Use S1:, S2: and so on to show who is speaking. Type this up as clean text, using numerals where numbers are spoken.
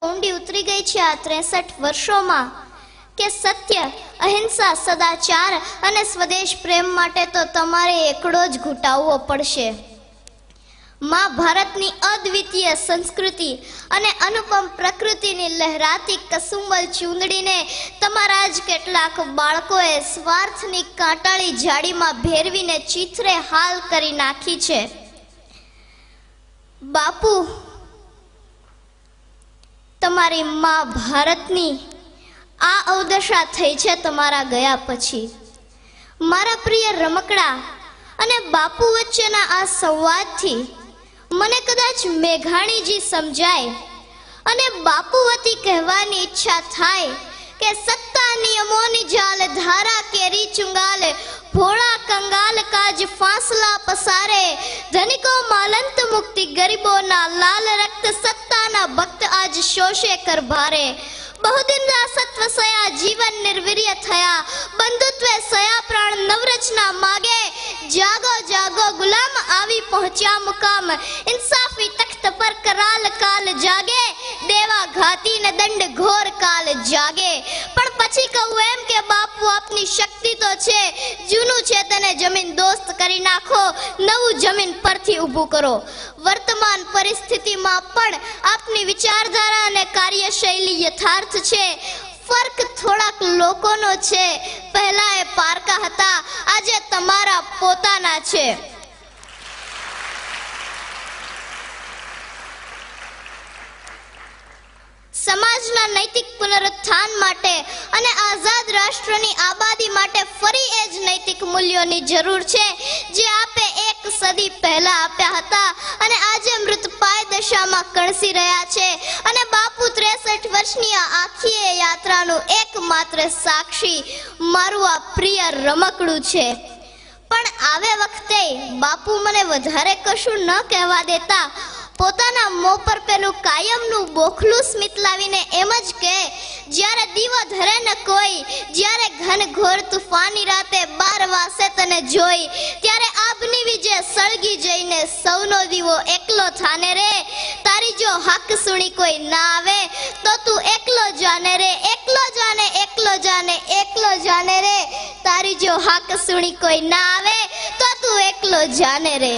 S1: ઊંડી ઉતરી ગઈ છે આ 63 વર્ષોમાં કે સત્ય, અહિંસા, સદાચાર અને સ્વદેશ પ્રેમ માટે તો તમારે એકડો જ ઘૂંટાવવો પડશે. માં ભારતની અદ્વિતીય સંસ્કૃતિ અને અનુપમ પ્રકૃતિની લહેરાતી કસુંબલ ચૂંદડીને તમારા જ કેટલાક બાળકોએ સ્વાર્થની કાંટાળી જાળીમાં ભેરવીને ચીથરે હાલ કરી નાખી છે. બાપુ, તમારી માં ભારતની આ અવદશા થઈ છે તમારા ગયા પછી. મારા પ્રિય રમકડા અને બાપુ વચ્ચેના આ સંવાદથી મને કદાચ મેઘાણીજી સમજાય અને બાપુ વતી કહેવાની ઈચ્છા થાય કે સત્તા નિયમોની જાલ ધારા કેરી ચુંગાલ, ભોળા કંગાલ કાજ ફાંસલા પસારે, ધનિકો માલંત મુક્તિ ગરીબોના લાલ રક્ત સત્તાના ભક્ત આજ શોષે કર ભારે. બહુદિન સત્વ સયા જીવન નિર્વીર્ય થયા, બંધુત્વે સયા પ્રાણ નવરચના માગે. જાગો જાગો ગુલામ આવી પહોંચ્યા મુકામ, ઇન્સાફી તખ્ત પર કરાલ કાલ જાગે. દેવા ઘાતી ને દંડ ઘોર કાલ જાગે. પણ પછી કહું એમ કે બાપુ આપની શક્તિ તો છે, જૂનું છે તેને જમીન દોસ્ત કરી નાખો, નવું જમીન પરથી ઊભું કરો. વર્તમાન પરિસ્થિતિમાં પણ આપની વિચારધારા અને કાર્યશૈલી યથાર્થ છે. ફર્ક થોડાક લોકોનો છે. પહેલા એ પારકા હતા, આજે તમારા પોતાના છે. સમાજના નૈતિક પુનરુત્થાન માટે અને આઝાદ રાષ્ટ્રની આબાદી માટે ફરી એ જ નૈતિક મૂલ્યોની જરૂર છે જે આપે એક સદી પહેલા આપ્યા હતા અને આજે મૃતપાય દશામાં કણસી રહ્યા છે. અને બાપુ 63 વર્ષની આ આખી યાત્રાનું એકમાત્ર સાક્ષી મારું આ પ્રિય રમકડું છે. પણ આવે વખતે બાપુ મને વધારે કશું ન કહેવા દેતા પોતાના મોં પર પેલું કાયમનું બોખલું સ્મિત લાવીને એમ જ કહે, જ્યારે દીવો ધરે ન કોઈ, જ્યારે ઘનઘોર તુફાની રાતે 12 વાસે તને જોઈ, ત્યારે આભની વીજે સળગી જઈને સૌનો દીવો એકલો થાને રે. તારી જો હક સુણી કોઈ ના આવે તો તું એકલો જાને રે, એકલો જાને, એકલો જાને, એકલો જાને રે. તારી જો હક સુણી કોઈ ના આવે તો તું એકલો જાને રે.